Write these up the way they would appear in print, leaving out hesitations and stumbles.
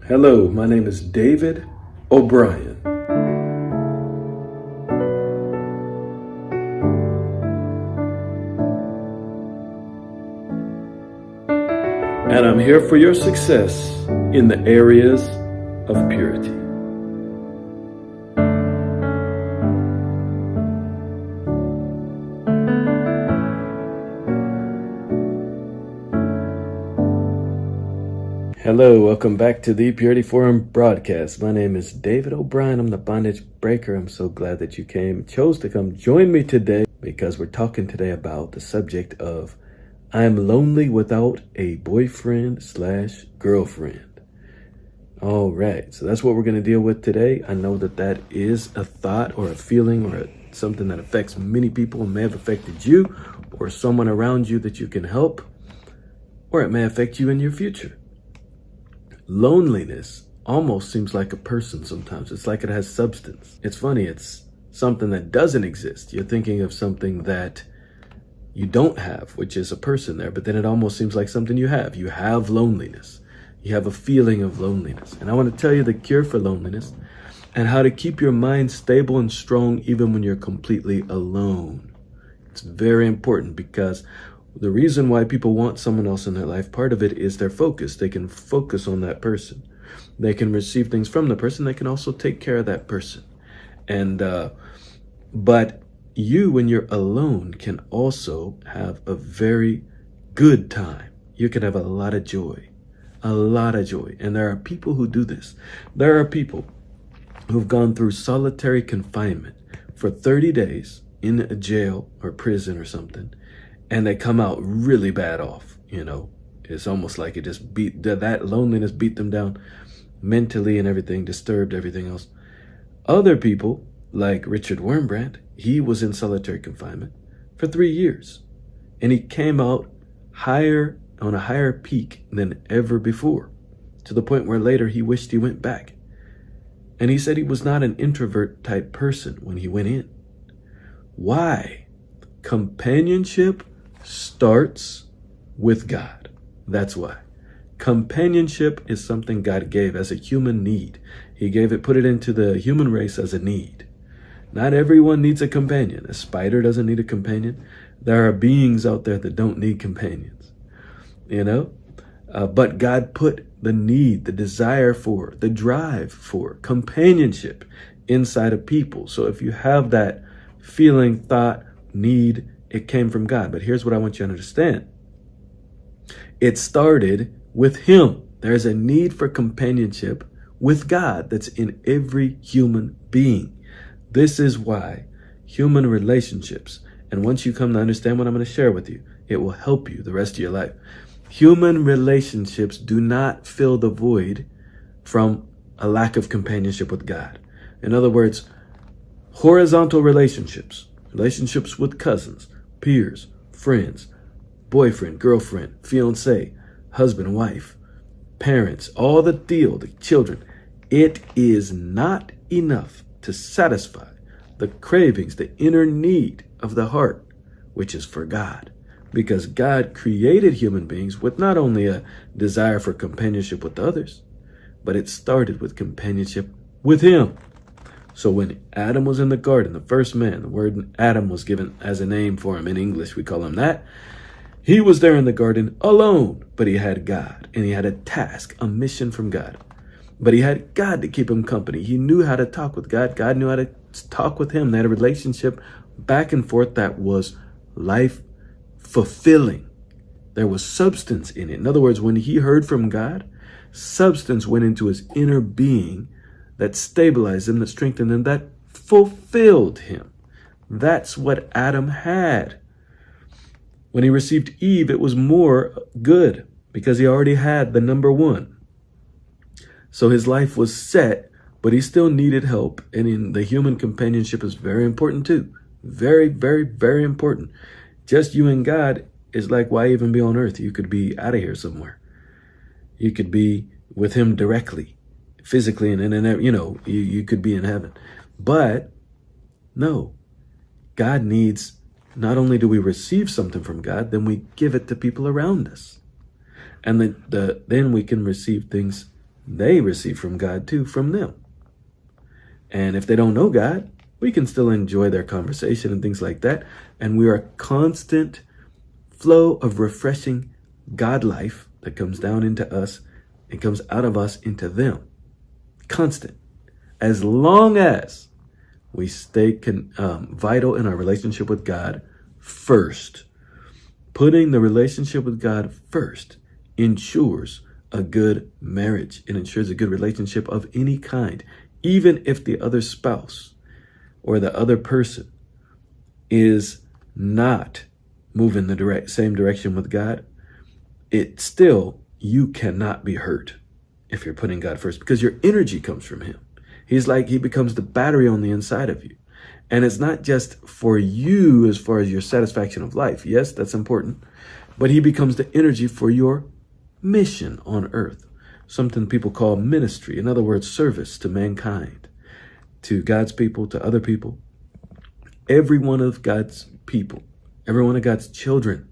Hello, my name is David O'Brien. And I'm here for your success in the areas of purity. Hello, welcome back to the Purity Forum broadcast. My name is David O'Brien. I'm the bondage breaker. I'm so glad that you chose to come join me today because we're talking today about the subject of I'm lonely without a boyfriend/girlfriend. All right, so that's what we're going to deal with today. I know that is a thought or a feeling or something that affects many people and may have affected you or someone around you that you can help, or it may affect you in your future. Loneliness almost seems like a person sometimes. It's like it has substance. It's funny, it's something that doesn't exist. You're thinking of something that you don't have, which is a person there, but then it almost seems like something you have. You have loneliness. You have a feeling of loneliness. And I want to tell you the cure for loneliness and how to keep your mind stable and strong even when you're completely alone. It's very important because the reason why people want someone else in their life, part of it is their focus. They can focus on that person. They can receive things from the person. They can also take care of that person. But you, when you're alone, can also have a very good time. You can have a lot of joy. And there are people who do this. There are people who've gone through solitary confinement for 30 days in a jail or prison or something, and they come out really bad off. It's almost like it just that loneliness beat them down mentally and everything, disturbed everything else. Other people, like Richard Wurmbrand, he was in solitary confinement for 3 years, and he came out on a higher peak than ever before, to the point where later he wished he went back. And he said he was not an introvert type person when he went in. Why? Companionship starts with God. That's why. Companionship is something God gave as a human need. He put it into the human race as a need. Not everyone needs a companion. A spider doesn't need a companion. There are beings out there that don't need companions. But God put the need, the desire for, the drive for companionship inside of people. So if you have that feeling, thought, need, it came from God. But here's what I want you to understand. It started with Him. There's a need for companionship with God that's in every human being. This is why human relationships, and once you come to understand what I'm going to share with you, it will help you the rest of your life. Human relationships do not fill the void from a lack of companionship with God. In other words, horizontal relationships with cousins, peers, friends, boyfriend, girlfriend, fiance, husband, wife, parents, all the children. It is not enough to satisfy the cravings, the inner need of the heart, which is for God. Because God created human beings with not only a desire for companionship with others, but it started with companionship with Him. So when Adam was in the garden, the first man, the word Adam was given as a name for him. In English, we call him that. He was there in the garden alone, but he had God, and he had a task, a mission from God. But he had God to keep him company. He knew how to talk with God. God knew how to talk with him. They had a relationship back and forth that was life fulfilling. There was substance in it. In other words, when he heard from God, substance went into his inner being that stabilized him, that strengthened him, that fulfilled him. That's what Adam had. When he received Eve, it was more good because he already had the number one. So his life was set, but he still needed help. And in the human companionship is very important too. Very, very, very important. Just you and God is like, why even be on earth? You could be out of here somewhere. You could be with Him directly, physically, and you could be in heaven. But no, God needs, not only do we receive something from God, then we give it to people around us. And then we can receive things they receive from God too, from them. And if they don't know God, we can still enjoy their conversation and things like that. And we are a constant flow of refreshing God life that comes down into us and comes out of us into them. Constant. As long as we stay vital in our relationship with God first. Putting the relationship with God first ensures a good marriage. It ensures a good relationship of any kind. Even if the other spouse or the other person is not moving the same direction with God, you cannot be hurt if you're putting God first, because your energy comes from him. He becomes the battery on the inside of you. And it's not just for you as far as your satisfaction of life. Yes, that's important. But he becomes the energy for your mission on earth. Something people call ministry. In other words, service to mankind, to God's people, to other people. Every one of God's people, every one of God's children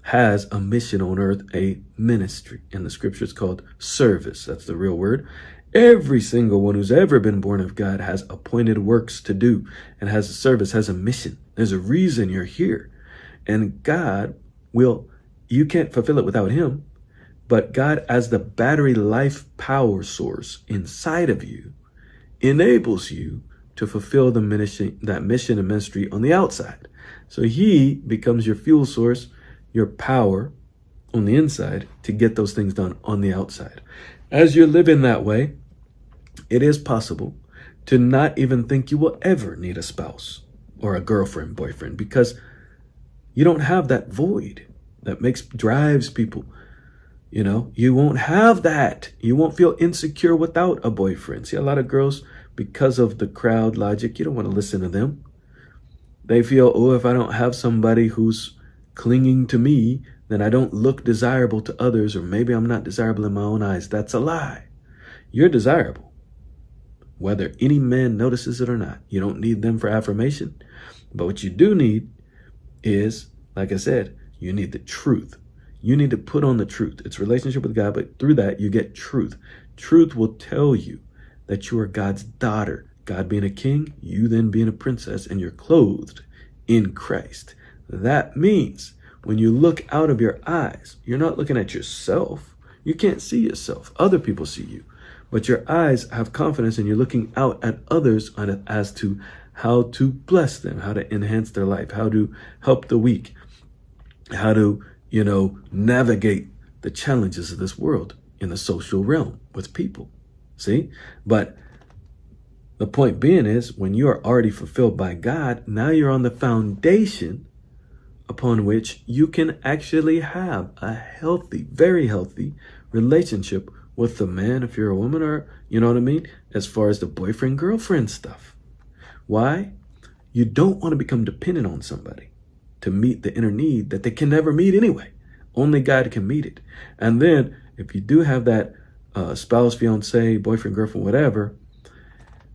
has a mission on earth, a ministry. In the scriptures called service. That's the real word. Every single one who's ever been born of God has appointed works to do and has a service, has a mission. There's a reason you're here. And God you can't fulfill it without him, but God as the battery life power source inside of you enables you to fulfill that mission and ministry on the outside. So he becomes your fuel source, your power on the inside to get those things done on the outside. As you're living that way, it is possible to not even think you will ever need a spouse or a girlfriend, boyfriend, because you don't have that void that drives people. You won't have that. You won't feel insecure without a boyfriend. See, a lot of girls, because of the crowd logic, you don't want to listen to them. They feel, if I don't have somebody who's clinging to me, then I don't look desirable to others, or maybe I'm not desirable in my own eyes. That's a lie. You're desirable, whether any man notices it or not. You don't need them for affirmation. But what you do need is, like I said, you need the truth. You need to put on the truth. It's relationship with God, but through that you get truth. Truth will tell you that you are God's daughter. God being a king, you then being a princess, and you're clothed in Christ. That means when you look out of your eyes, you're not looking at yourself. You can't see yourself. Other people see you. But your eyes have confidence, and you're looking out at others as to how to bless them, how to enhance their life, how to help the weak, how to, navigate the challenges of this world in the social realm with people. See? But the point being is, when you are already fulfilled by God, now you're on the foundation upon which you can actually have a healthy, very healthy relationship with the man, if you're a woman, or, you know what I mean? As far as the boyfriend, girlfriend stuff. Why? You don't want to become dependent on somebody to meet the inner need that they can never meet anyway. Only God can meet it. And then if you do have that spouse, fiance, boyfriend, girlfriend, whatever,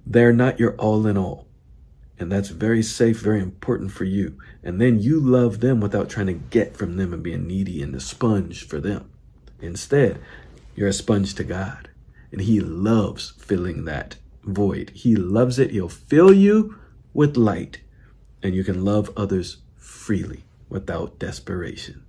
they're not your all in all. And that's very safe, very important for you. And then you love them without trying to get from them and being needy and a sponge for them. Instead, you're a sponge to God. And he loves filling that void. He loves it. He'll fill you with light. And you can love others freely without desperation.